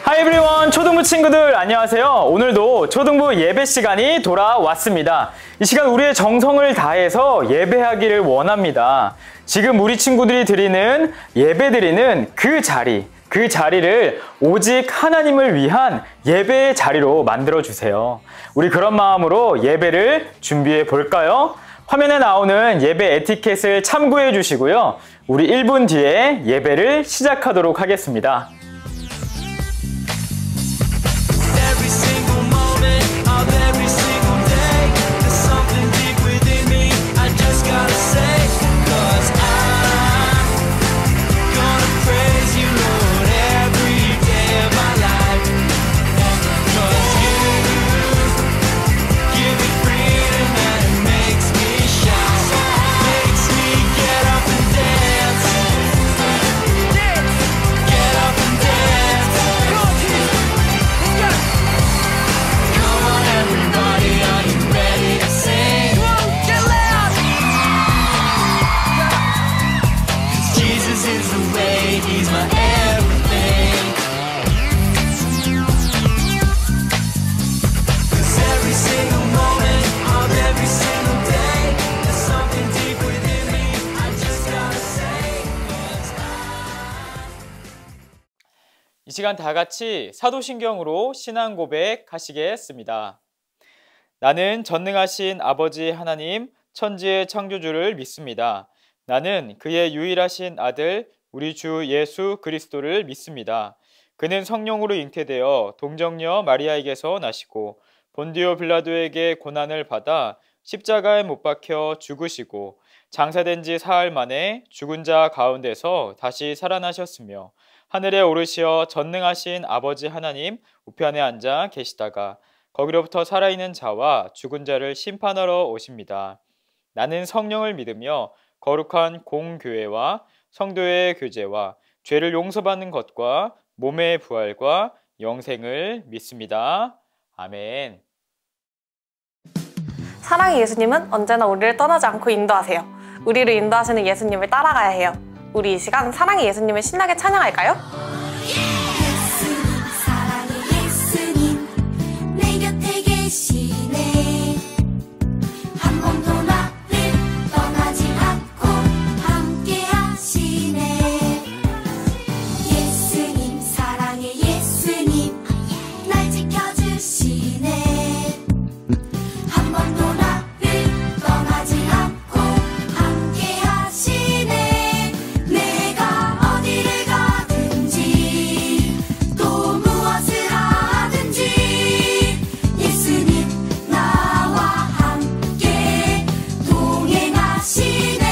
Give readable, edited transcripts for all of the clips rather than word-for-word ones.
Hi everyone! 초등부 친구들 안녕하세요. 오늘도 초등부 예배 시간이 돌아왔습니다. 이 시간 우리의 정성을 다해서 예배하기를 원합니다. 지금 우리 친구들이 드리는 예배 드리는 그 자리를 오직 하나님을 위한 예배의 자리로 만들어 주세요. 우리 그런 마음으로 예배를 준비해 볼까요? 화면에 나오는 예배 에티켓을 참고해 주시고요. 우리 1분 뒤에 예배를 시작하도록 하겠습니다. 이 시간 다 같이 사도신경으로 신앙 고백하시겠습니다. 나는 전능하신 아버지 하나님, 천지의 창조주를 믿습니다. 나는 그의 유일하신 아들, 우리 주 예수 그리스도를 믿습니다. 그는 성령으로 잉태되어 동정녀 마리아에게서 나시고 본디오 빌라도에게 고난을 받아 십자가에 못 박혀 죽으시고 장사된 지 사흘 만에 죽은 자 가운데서 다시 살아나셨으며 하늘에 오르시어 전능하신 아버지 하나님 우편에 앉아 계시다가 거기로부터 살아있는 자와 죽은 자를 심판하러 오십니다. 나는 성령을 믿으며 거룩한 공교회와 성도의 교제와 죄를 용서받는 것과 몸의 부활과 영생을 믿습니다. 아멘. 사랑의 예수님은 언제나 우리를 떠나지 않고 인도하세요. 우리를 인도하시는 예수님을 따라가야 해요. 우리 이 시간 사랑의 예수님을 신나게 찬양할까요? 예수님 사랑의 예수님 내 곁에 계시네 한 번도 나를 떠나지 않고 함께 하시네 예수님 사랑의 예수님 날 지켜주시네 한 번도 나를 떠나지 않고 함께 하시네 내가 어디를 가든지 또 무엇을 하든지 예수님 나와 함께 동행하시네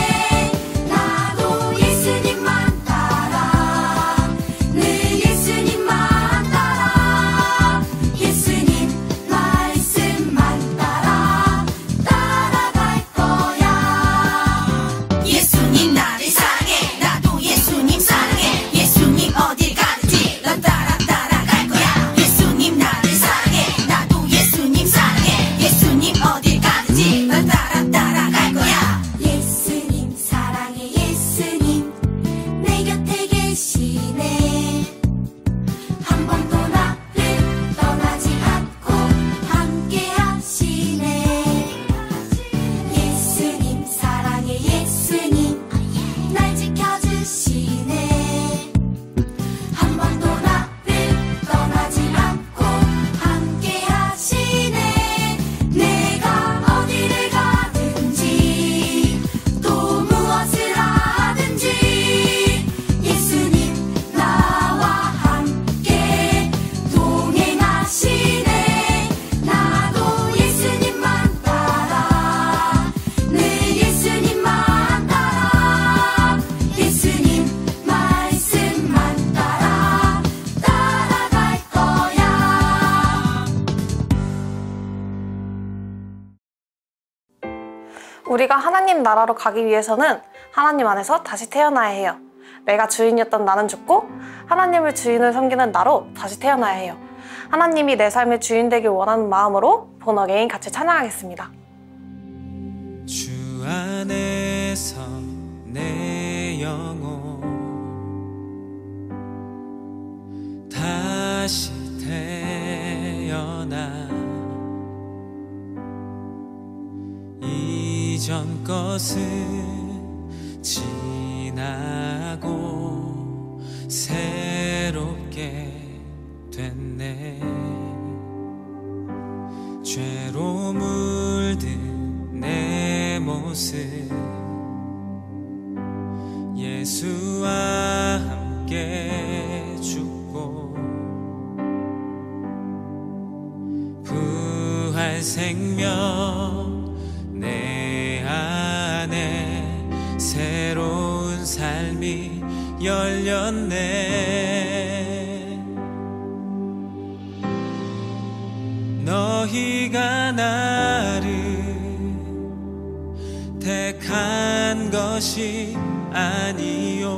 나도 예수님만 따라 늘 예수님만 따라 예수님 말씀만 따라갈 거야 예수님 나를 사랑해 나도 예수님 사랑해 예수님 어딜 가든지 난 따라갈 거야 예수님 나를 사랑해 나도 예수님 사랑해 예수님 어딜 가든지 난 따라갈 거야 예수님 사랑해 예수님 내 곁에 계시네 한 번도 나를 떠나지 않고 함께 하시네 예수님 사랑해 예수님 날 지켜주시네 한 번도 나를 떠나지 않고 함께 하시네 내가 어디를 가든지 또 무엇을 하든지 예수님 나와 함께 동행하시네 나도 예수님만 따라 늘 예수님만 따라 예수님 말씀만 따라갈 거야 우리가 하나님 나라로 가기 위해서는 하나님 안에서 다시 태어나야 해요. 내가 주인이었던 나는 죽고 하나님을 주인을 섬기는 나로 다시 태어나야 해요. 하나님이 내 삶의 주인 되길 원하는 마음으로 본 어게인 같이 찬양하겠습니다. 주 안에서 내 영혼 다시 태어나 이전 것은 지나고 새롭게 됐네. 죄로 물든 내 모습 예수와 함께 죽고 부활 생명 내 안에 새로운 삶이 열렸네. 너희가 나를 택한 것이 아니요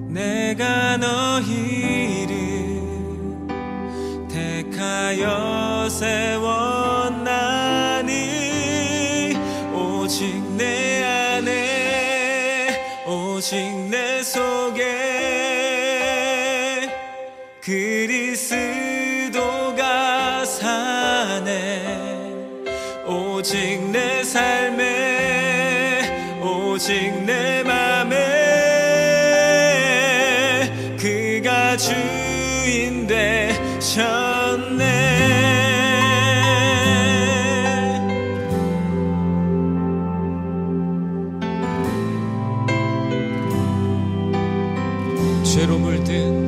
내가 너희를 택하여 세웠나니 오직 내 안에 오직 내 속에 그리스도가 사네. 오직 내 삶에 오직 내 맘에 그가 주인 되셨네. 죄로 물든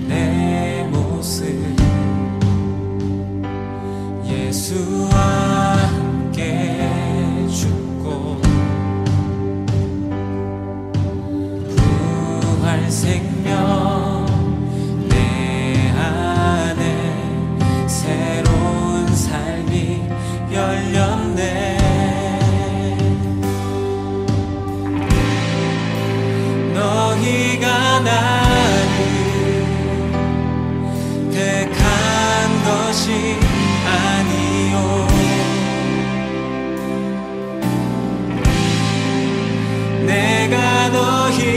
내 모습 예수와 함께 죽고 부활 생명 내 안에 새로운 삶이 열렸네. 너희가 나를 택한 것이 아니요 내가 너희를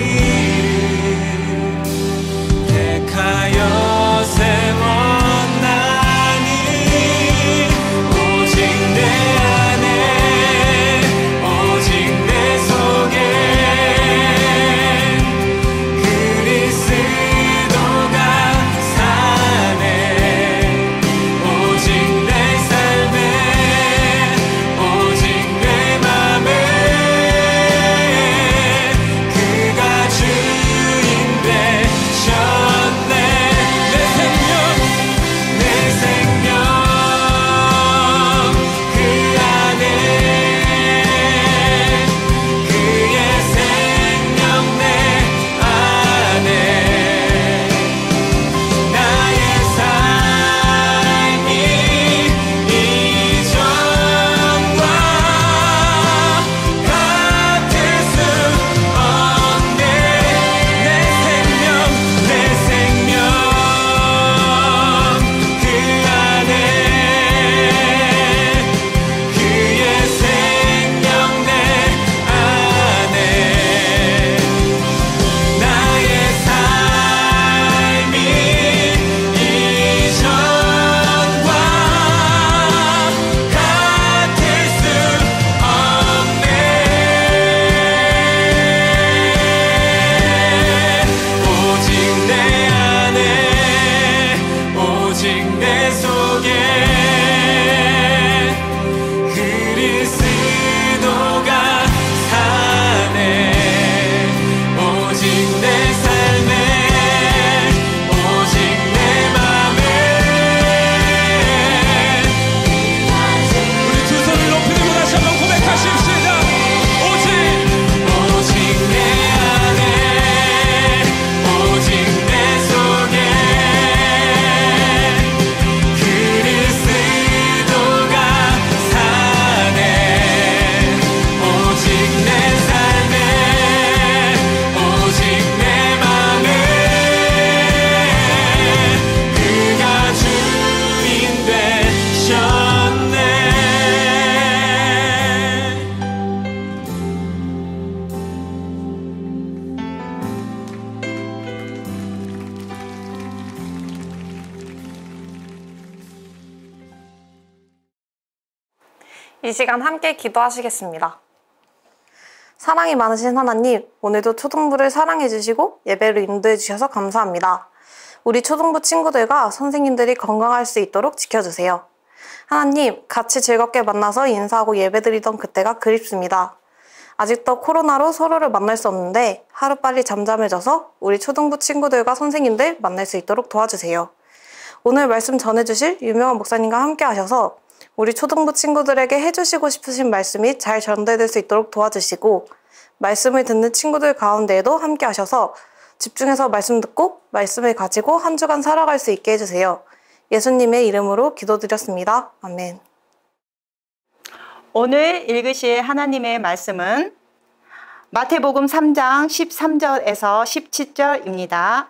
택하여 세웠나니 오직 내 이 시간 함께 기도하시겠습니다. 사랑이 많으신 하나님, 오늘도 초등부를 사랑해주시고 예배를 인도해주셔서 감사합니다. 우리 초등부 친구들과 선생님들이 건강할 수 있도록 지켜주세요. 하나님, 같이 즐겁게 만나서 인사하고 예배드리던 그때가 그립습니다. 아직도 코로나로 서로를 만날 수 없는데 하루빨리 잠잠해져서 우리 초등부 친구들과 선생님들 만날 수 있도록 도와주세요. 오늘 말씀 전해주실 유명한 목사님과 함께 하셔서 우리 초등부 친구들에게 해주시고 싶으신 말씀이 잘 전달될 수 있도록 도와주시고 말씀을 듣는 친구들 가운데에도 함께 하셔서 집중해서 말씀 듣고 말씀을 가지고 한 주간 살아갈 수 있게 해주세요. 예수님의 이름으로 기도드렸습니다. 아멘. 오늘 읽으실 하나님의 말씀은 마태복음 3장 13절에서 17절입니다.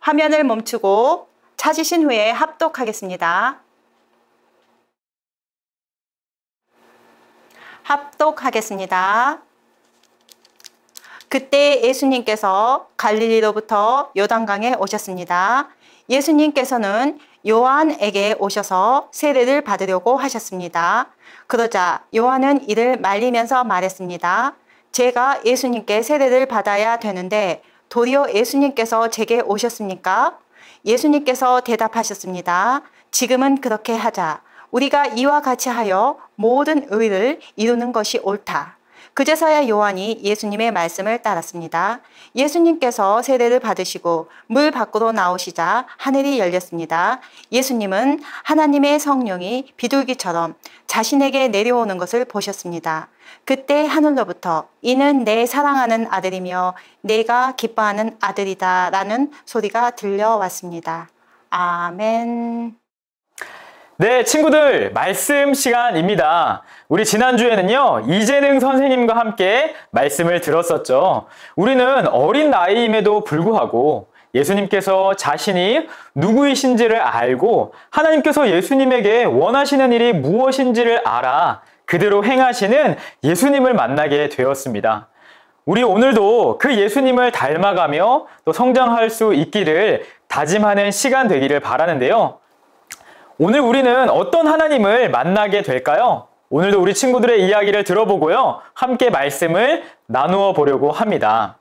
화면을 멈추고 찾으신 후에 합독하겠습니다. 합독하겠습니다. 그때 예수님께서 갈릴리로부터 요단강에 오셨습니다. 예수님께서는 요한에게 오셔서 세례를 받으려고 하셨습니다. 그러자 요한은 이를 말리면서 말했습니다. 제가 예수님께 세례를 받아야 되는데 도리어 예수님께서 제게 오셨습니까? 예수님께서 대답하셨습니다. 지금은 그렇게 하자. 우리가 이와 같이 하여 모든 의를 이루는 것이 옳다. 그제서야 요한이 예수님의 말씀을 따랐습니다. 예수님께서 세례를 받으시고 물 밖으로 나오시자 하늘이 열렸습니다. 예수님은 하나님의 성령이 비둘기처럼 자신에게 내려오는 것을 보셨습니다. 그때 하늘로부터 이는 내 사랑하는 아들이며 내가 기뻐하는 아들이다 라는 소리가 들려왔습니다. 아멘. 네, 친구들, 말씀 시간입니다. 우리 지난주에는요, 이재능 선생님과 함께 말씀을 들었었죠. 우리는 어린 나이임에도 불구하고 예수님께서 자신이 누구이신지를 알고 하나님께서 예수님에게 원하시는 일이 무엇인지를 알아 그대로 행하시는 예수님을 만나게 되었습니다. 우리 오늘도 그 예수님을 닮아가며 또 성장할 수 있기를 다짐하는 시간 되기를 바라는데요. 오늘 우리는 어떤 하나님을 만나게 될까요? 오늘도 우리 친구들의 이야기를 들어보고요. 함께 말씀을 나누어 보려고 합니다.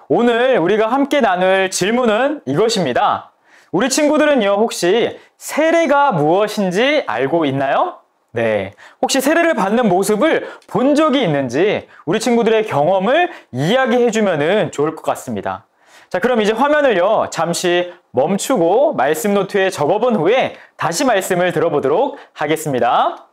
오늘 우리가 함께 나눌 질문은 이것입니다. 우리 친구들은요, 혹시 세례가 무엇인지 알고 있나요? 네. 혹시 세례를 받는 모습을 본 적이 있는지 우리 친구들의 경험을 이야기해주면 좋을 것 같습니다. 자, 그럼 이제 화면을요, 잠시 멈추고 말씀 노트에 적어본 후에 다시 말씀을 들어보도록 하겠습니다.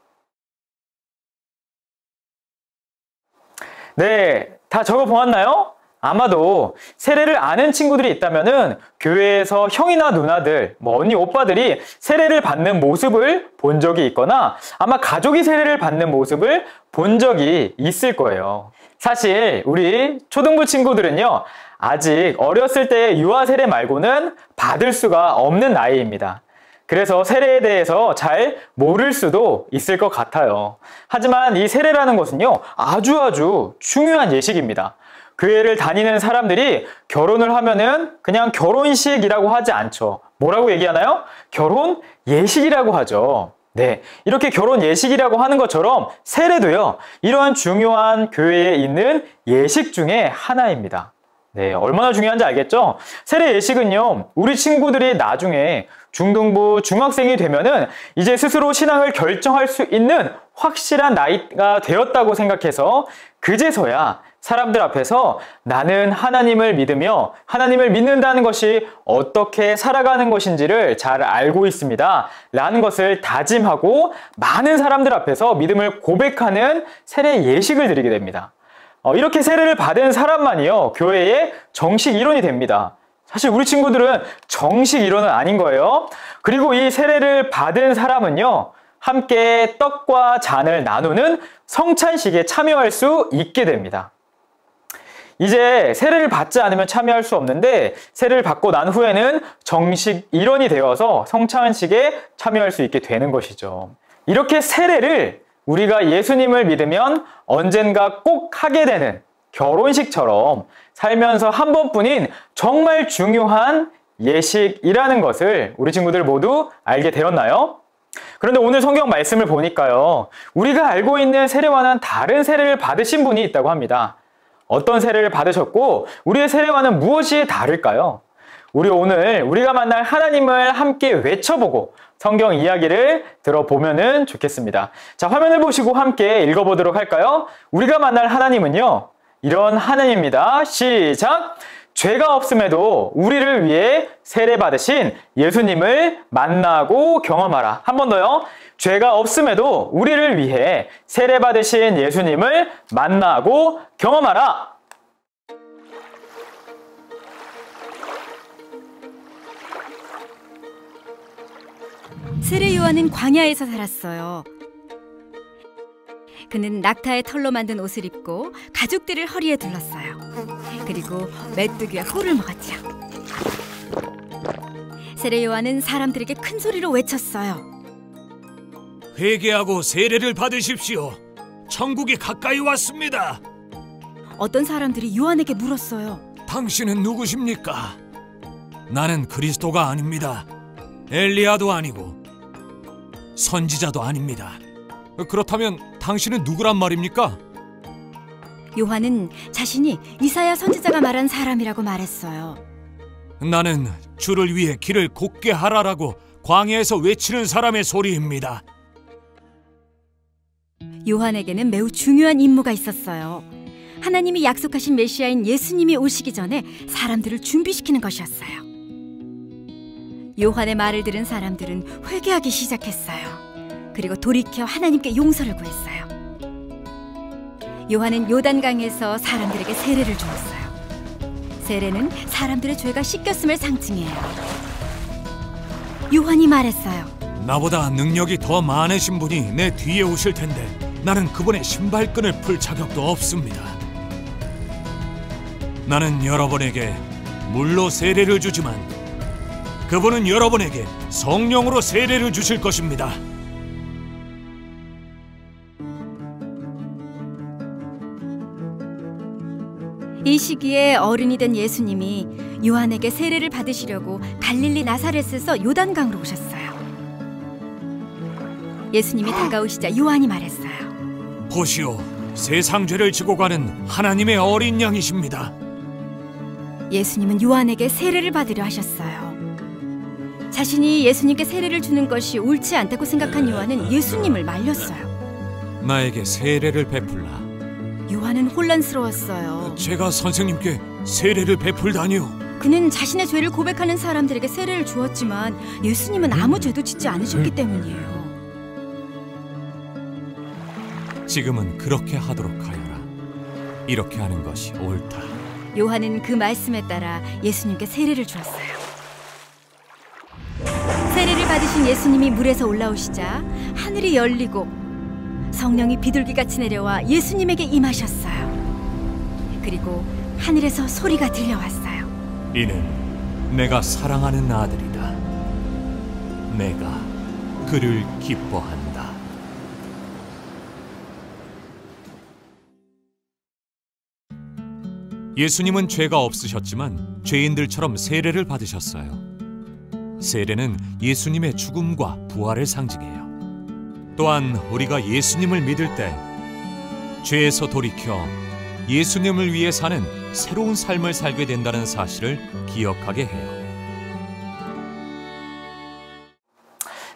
네, 다 적어보았나요? 아마도 세례를 아는 친구들이 있다면은 교회에서 형이나 누나들, 언니, 오빠들이 세례를 받는 모습을 본 적이 있거나 아마 가족이 세례를 받는 모습을 본 적이 있을 거예요. 사실 우리 초등부 친구들은요, 아직 어렸을 때의 유아 세례 말고는 받을 수가 없는 나이입니다. 그래서 세례에 대해서 잘 모를 수도 있을 것 같아요. 하지만 이 세례라는 것은요, 아주 중요한 예식입니다. 교회를 다니는 사람들이 결혼을 하면은 그냥 결혼식이라고 하지 않죠. 뭐라고 얘기하나요? 결혼 예식이라고 하죠. 네, 이렇게 결혼 예식이라고 하는 것처럼 세례도요, 이러한 중요한 교회에 있는 예식 중에 하나입니다. 네, 얼마나 중요한지 알겠죠? 세례 예식은요, 우리 친구들이 나중에 중등부, 중학생이 되면은 이제 스스로 신앙을 결정할 수 있는 확실한 나이가 되었다고 생각해서 그제서야 사람들 앞에서 나는 하나님을 믿으며 하나님을 믿는다는 것이 어떻게 살아가는 것인지를 잘 알고 있습니다 라는 것을 다짐하고 많은 사람들 앞에서 믿음을 고백하는 세례 예식을 드리게 됩니다. 이렇게 세례를 받은 사람만이요, 교회의 정식 일원이 됩니다. 사실 우리 친구들은 정식 일원은 아닌 거예요. 그리고 이 세례를 받은 사람은요, 함께 떡과 잔을 나누는 성찬식에 참여할 수 있게 됩니다. 이제 세례를 받지 않으면 참여할 수 없는데 세례를 받고 난 후에는 정식 일원이 되어서 성찬식에 참여할 수 있게 되는 것이죠. 이렇게 세례를 우리가 예수님을 믿으면 언젠가 꼭 하게 되는 결혼식처럼 살면서 한 번뿐인 정말 중요한 예식이라는 것을 우리 친구들 모두 알게 되었나요? 그런데 오늘 성경 말씀을 보니까요, 우리가 알고 있는 세례와는 다른 세례를 받으신 분이 있다고 합니다. 어떤 세례를 받으셨고 우리의 세례와는 무엇이 다를까요? 우리 오늘 우리가 만날 하나님을 함께 외쳐보고 성경 이야기를 들어보면 좋겠습니다. 자, 화면을 보시고 함께 읽어보도록 할까요? 우리가 만날 하나님은요, 이런 하나님입니다. 시작! 죄가 없음에도 우리를 위해 세례받으신 예수님을 만나고 경험하라. 한 번 더요. 죄가 없음에도 우리를 위해 세례받으신 예수님을 만나고 경험하라. 세례 요한은 광야에서 살았어요. 그는 낙타의 털로 만든 옷을 입고 가죽들을 허리에 둘렀어요. 그리고 메뚜기와 꿀을 먹었죠. 세례 요한은 사람들에게 큰 소리로 외쳤어요. 회개하고 세례를 받으십시오. 천국이 가까이 왔습니다. 어떤 사람들이 요한에게 물었어요. 당신은 누구십니까? 나는 그리스도가 아닙니다. 엘리야도 아니고 선지자도 아닙니다. 그렇다면 당신은 누구란 말입니까? 요한은 자신이 이사야 선지자가 말한 사람이라고 말했어요. 나는 주를 위해 길을 곧게 하라라고 광야에서 외치는 사람의 소리입니다. 요한에게는 매우 중요한 임무가 있었어요. 하나님이 약속하신 메시아인 예수님이 오시기 전에 사람들을 준비시키는 것이었어요. 요한의 말을 들은 사람들은 회개하기 시작했어요. 그리고 돌이켜 하나님께 용서를 구했어요. 요한은 요단강에서 사람들에게 세례를 주었어요. 세례는 사람들의 죄가 씻겼음을 상징해요. 요한이 말했어요. 나보다 능력이 더 많으신 분이 내 뒤에 오실 텐데 나는 그분의 신발끈을 풀 자격도 없습니다. 나는 여러분에게 물로 세례를 주지만 그분은 여러분에게 성령으로 세례를 주실 것입니다. 이 시기에 어른이 된 예수님이 요한에게 세례를 받으시려고 갈릴리 나사렛에서 요단강으로 오셨어요. 예수님이 다가오시자 요한이 말했어요. 보시오, 세상 죄를 지고 가는 하나님의 어린 양이십니다. 예수님은 요한에게 세례를 받으려 하셨어요. 자신이 예수님께 세례를 주는 것이 옳지 않다고 생각한 요한은 예수님을 말렸어요. 나에게 세례를 베풀라. 요한은 혼란스러웠어요. 제가 선생님께 세례를 베풀다니요. 그는 자신의 죄를 고백하는 사람들에게 세례를 주었지만 예수님은 아무 죄도 짓지 않으셨기 때문이에요. 지금은 그렇게 하도록 하여라. 이렇게 하는 것이 옳다. 요한은 그 말씀에 따라 예수님께 세례를 주었어요. 세례를 받으신 예수님이 물에서 올라오시자 하늘이 열리고 성령이 비둘기같이 내려와 예수님에게 임하셨어요. 그리고 하늘에서 소리가 들려왔어요. 이는 내가 사랑하는 아들이다. 내가 그를 기뻐한다. 예수님은 죄가 없으셨지만 죄인들처럼 세례를 받으셨어요. 세례는 예수님의 죽음과 부활을 상징해요. 또한 우리가 예수님을 믿을 때 죄에서 돌이켜 예수님을 위해 사는 새로운 삶을 살게 된다는 사실을 기억하게 해요.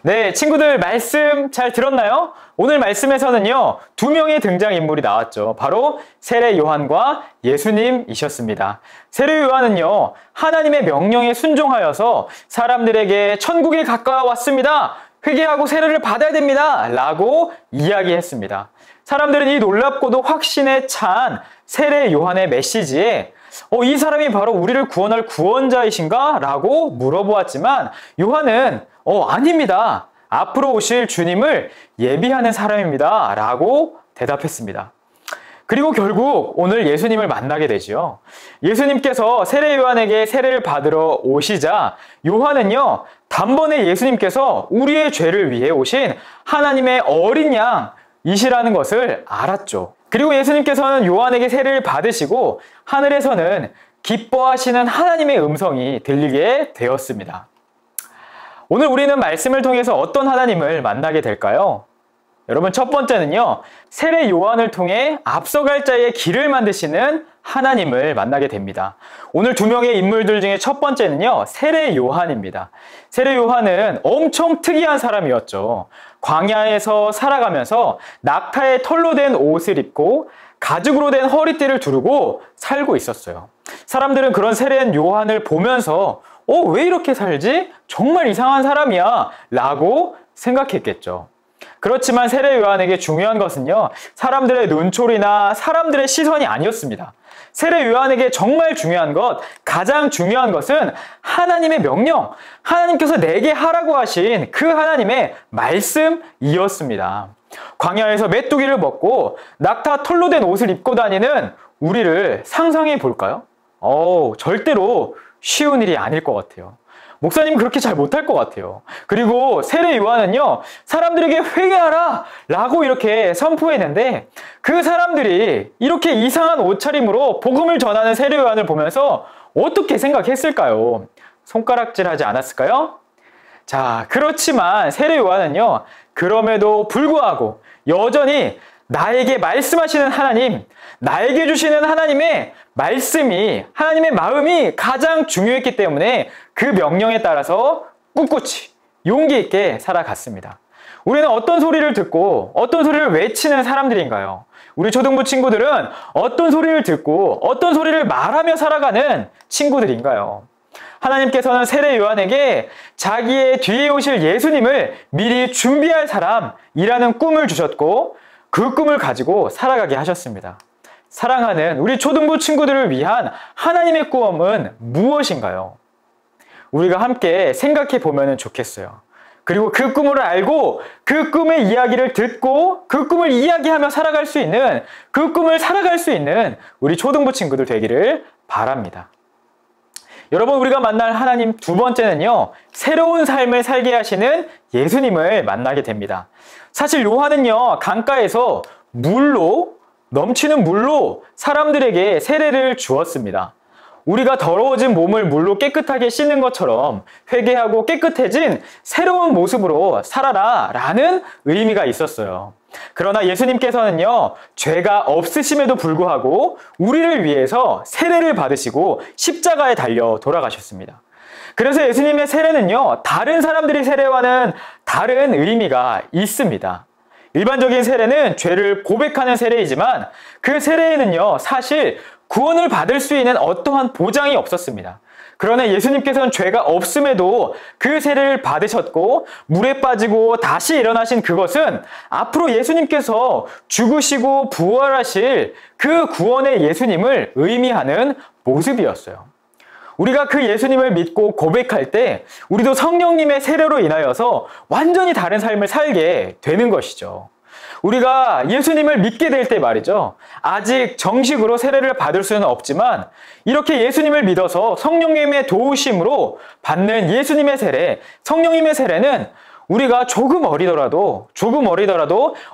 네, 친구들 말씀 잘 들었나요? 오늘 말씀에서는요, 두 명의 등장인물이 나왔죠. 바로 세례 요한과 예수님이셨습니다. 세례 요한은요, 하나님의 명령에 순종하여서 사람들에게 천국에 가까워왔습니다. 회개하고 세례를 받아야 됩니다. 라고 이야기했습니다. 사람들은 이 놀랍고도 확신에 찬 세례 요한의 메시지에 이 사람이 바로 우리를 구원할 구원자이신가? 라고 물어보았지만 요한은 아닙니다. 앞으로 오실 주님을 예비하는 사람입니다. 라고 대답했습니다. 그리고 결국 오늘 예수님을 만나게 되죠. 예수님께서 세례 요한에게 세례를 받으러 오시자 요한은요, 단번에 예수님께서 우리의 죄를 위해 오신 하나님의 어린 양이시라는 것을 알았죠. 그리고 예수님께서는 요한에게 세례를 받으시고 하늘에서는 기뻐하시는 하나님의 음성이 들리게 되었습니다. 오늘 우리는 말씀을 통해서 어떤 하나님을 만나게 될까요? 여러분, 첫 번째는요, 세례 요한을 통해 앞서갈 자의 길을 만드시는 하나님을 만나게 됩니다. 오늘 두 명의 인물들 중에 첫 번째는요, 세례 요한입니다. 세례 요한은 엄청 특이한 사람이었죠. 광야에서 살아가면서 낙타의 털로 된 옷을 입고 가죽으로 된 허리띠를 두르고 살고 있었어요. 사람들은 그런 세례 요한을 보면서 왜 이렇게 살지? 정말 이상한 사람이야 라고 생각했겠죠. 그렇지만 세례 요한에게 중요한 것은요, 사람들의 눈초리나 사람들의 시선이 아니었습니다. 세례 요한에게 정말 중요한 것, 가장 중요한 것은 하나님의 명령, 하나님께서 내게 하라고 하신 그 하나님의 말씀이었습니다. 광야에서 메뚜기를 먹고 낙타 털로 된 옷을 입고 다니는 우리를 상상해 볼까요? 절대로 쉬운 일이 아닐 것 같아요. 목사님 그렇게 잘 못할 것 같아요. 그리고 세례 요한은요, 사람들에게 회개하라 라고 이렇게 선포했는데 그 사람들이 이렇게 이상한 옷차림으로 복음을 전하는 세례 요한을 보면서 어떻게 생각했을까요? 손가락질하지 않았을까요? 자, 그렇지만 세례 요한은요, 그럼에도 불구하고 여전히 나에게 말씀하시는 하나님, 나에게 주시는 하나님의 말씀이, 하나님의 마음이 가장 중요했기 때문에 그 명령에 따라서 꿋꿋이 용기 있게 살아갔습니다. 우리는 어떤 소리를 듣고 어떤 소리를 외치는 사람들인가요? 우리 초등부 친구들은 어떤 소리를 듣고 어떤 소리를 말하며 살아가는 친구들인가요? 하나님께서는 세례 요한에게 자기의 뒤에 오실 예수님을 미리 준비할 사람이라는 꿈을 주셨고 그 꿈을 가지고 살아가게 하셨습니다. 사랑하는 우리 초등부 친구들을 위한 하나님의 꿈은 무엇인가요? 우리가 함께 생각해 보면 좋겠어요. 그리고 그 꿈을 알고 그 꿈의 이야기를 듣고 그 꿈을 이야기하며 살아갈 수 있는, 그 꿈을 살아갈 수 있는 우리 초등부 친구들 되기를 바랍니다. 여러분, 우리가 만날 하나님 두 번째는요, 새로운 삶을 살게 하시는 예수님을 만나게 됩니다. 사실 요한은요, 강가에서 넘치는 물로 사람들에게 세례를 주었습니다. 우리가 더러워진 몸을 물로 깨끗하게 씻는 것처럼 회개하고 깨끗해진 새로운 모습으로 살아라 라는 의미가 있었어요. 그러나 예수님께서는요, 죄가 없으심에도 불구하고 우리를 위해서 세례를 받으시고 십자가에 달려 돌아가셨습니다. 그래서 예수님의 세례는요, 다른 사람들의 세례와는 다른 의미가 있습니다. 일반적인 세례는 죄를 고백하는 세례이지만 그 세례에는요, 사실 구원을 받을 수 있는 어떠한 보장이 없었습니다. 그러나 예수님께서는 죄가 없음에도 그 세례를 받으셨고 물에 빠지고 다시 일어나신 그것은 앞으로 예수님께서 죽으시고 부활하실 그 구원의 예수님을 의미하는 모습이었어요. 우리가 그 예수님을 믿고 고백할 때 우리도 성령님의 세례로 인하여서 완전히 다른 삶을 살게 되는 것이죠. 우리가 예수님을 믿게 될 때 말이죠, 아직 정식으로 세례를 받을 수는 없지만 이렇게 예수님을 믿어서 성령님의 도우심으로 받는 예수님의 세례, 성령님의 세례는 우리가 조금 어리더라도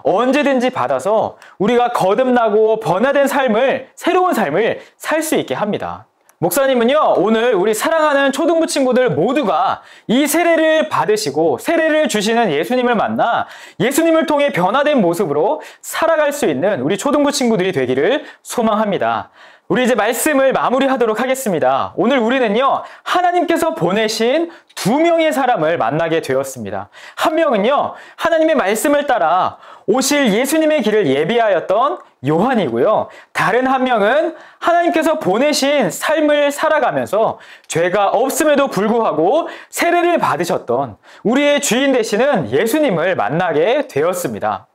언제든지 받아서 우리가 거듭나고 변화된 삶을, 새로운 삶을 살 수 있게 합니다. 목사님은요, 오늘 우리 사랑하는 초등부 친구들 모두가 이 세례를 받으시고 세례를 주시는 예수님을 만나 예수님을 통해 변화된 모습으로 살아갈 수 있는 우리 초등부 친구들이 되기를 소망합니다. 우리 이제 말씀을 마무리하도록 하겠습니다. 오늘 우리는요, 하나님께서 보내신 두 명의 사람을 만나게 되었습니다. 한 명은요, 하나님의 말씀을 따라 오실 예수님의 길을 예비하였던 요한이고요. 다른 한 명은 하나님께서 보내신 삶을 살아가면서 죄가 없음에도 불구하고 세례를 받으셨던 우리의 주인 되시는 예수님을 만나게 되었습니다.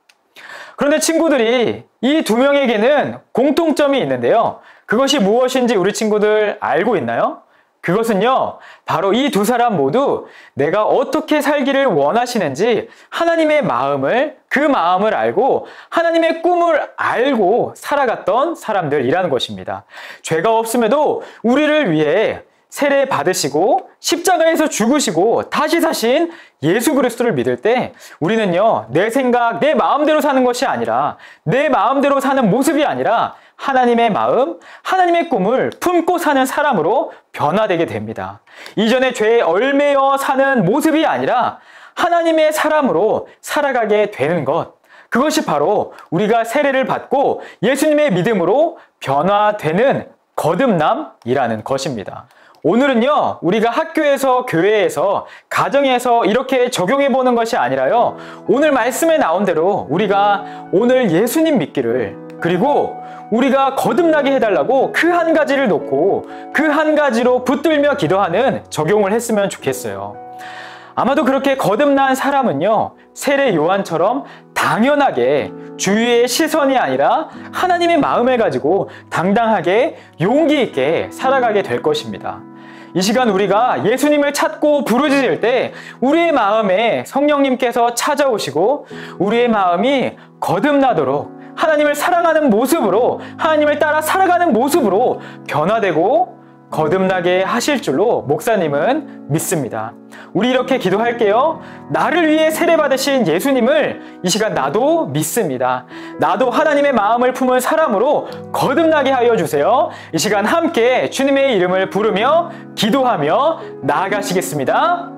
그런데 친구들이 이 두 명에게는 공통점이 있는데요. 그것이 무엇인지 우리 친구들 알고 있나요? 그것은요, 바로 이 두 사람 모두 내가 어떻게 살기를 원하시는지 하나님의 마음을, 그 마음을 알고 하나님의 꿈을 알고 살아갔던 사람들이라는 것입니다. 죄가 없음에도 우리를 위해 세례 받으시고 십자가에서 죽으시고 다시 사신 예수 그리스도를 믿을 때 우리는요, 내 생각, 내 마음대로 사는 것이 아니라, 내 마음대로 사는 모습이 아니라 하나님의 마음, 하나님의 꿈을 품고 사는 사람으로 변화되게 됩니다. 이전에 죄에 얽매여 사는 모습이 아니라 하나님의 사람으로 살아가게 되는 것, 그것이 바로 우리가 세례를 받고 예수님의 믿음으로 변화되는 거듭남이라는 것입니다. 오늘은요, 우리가 학교에서, 교회에서, 가정에서 이렇게 적용해 보는 것이 아니라요, 오늘 말씀에 나온 대로 우리가 오늘 예수님 믿기를, 그리고 우리가 거듭나게 해달라고 그 한 가지를 놓고 그 한 가지로 붙들며 기도하는 적용을 했으면 좋겠어요. 아마도 그렇게 거듭난 사람은요, 세례 요한처럼 당연하게 주위의 시선이 아니라 하나님의 마음을 가지고 당당하게 용기 있게 살아가게 될 것입니다. 이 시간 우리가 예수님을 찾고 부르짖을 때 우리의 마음에 성령님께서 찾아오시고 우리의 마음이 거듭나도록 하나님을 사랑하는 모습으로, 하나님을 따라 살아가는 모습으로 변화되고 거듭나게 하실 줄로 목사님은 믿습니다. 우리 이렇게 기도할게요. 나를 위해 세례받으신 예수님을 이 시간 나도 믿습니다. 나도 하나님의 마음을 품은 사람으로 거듭나게 하여 주세요. 이 시간 함께 주님의 이름을 부르며 기도하며 나아가시겠습니다.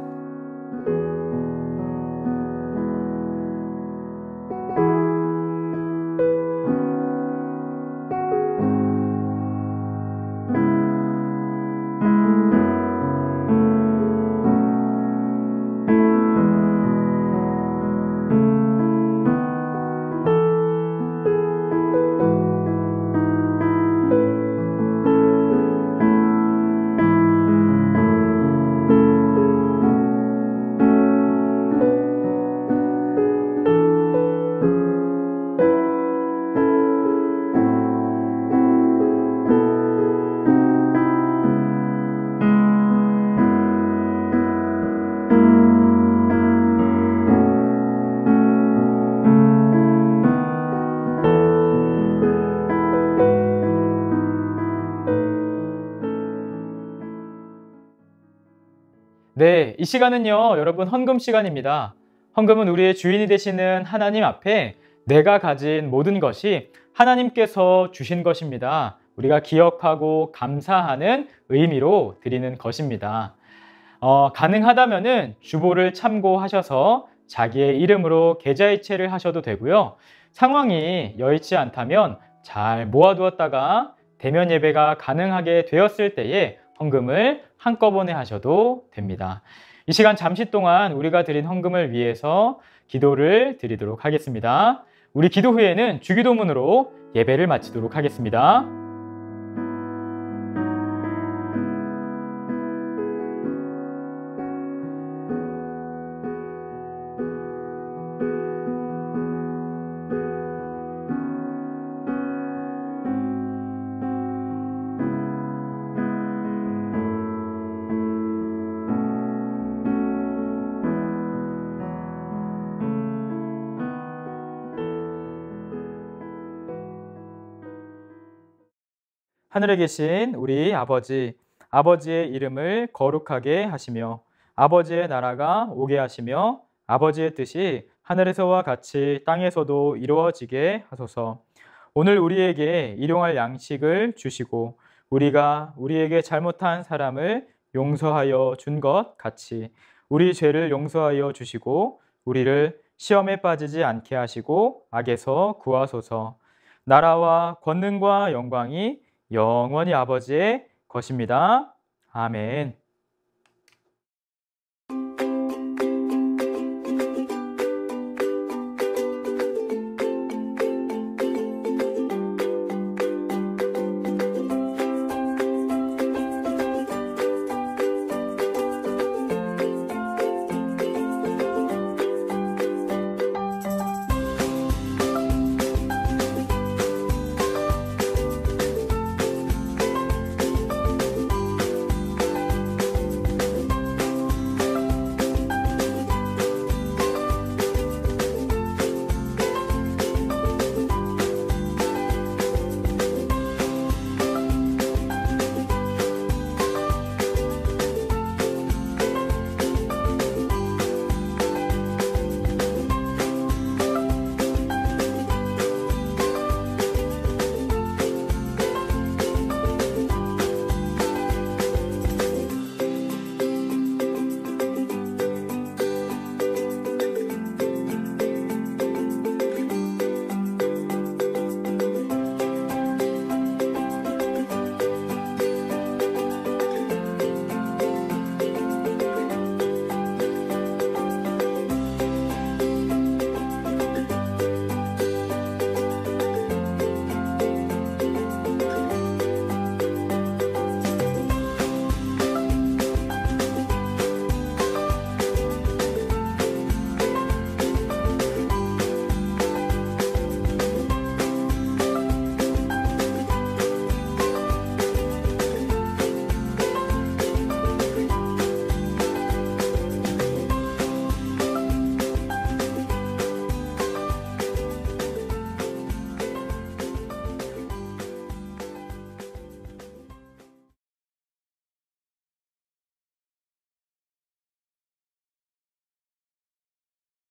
네, 이 시간은요, 여러분 헌금 시간입니다. 헌금은 우리의 주인이 되시는 하나님 앞에 내가 가진 모든 것이 하나님께서 주신 것입니다. 우리가 기억하고 감사하는 의미로 드리는 것입니다. 가능하다면은 주보를 참고하셔서 자기의 이름으로 계좌이체를 하셔도 되고요. 상황이 여의치 않다면 잘 모아두었다가 대면 예배가 가능하게 되었을 때에 헌금을 한꺼번에 하셔도 됩니다. 이 시간 잠시 동안 우리가 드린 헌금을 위해서 기도를 드리도록 하겠습니다. 우리 기도 후에는 주기도문으로 예배를 마치도록 하겠습니다. 하늘에 계신 우리 아버지, 아버지의 이름을 거룩하게 하시며 아버지의 나라가 오게 하시며 아버지의 뜻이 하늘에서와 같이 땅에서도 이루어지게 하소서. 오늘 우리에게 일용할 양식을 주시고 우리가 우리에게 잘못한 사람을 용서하여 준 것 같이 우리 죄를 용서하여 주시고 우리를 시험에 빠지지 않게 하시고 악에서 구하소서. 나라와 권능과 영광이 영원히 아버지의 것입니다. 아멘.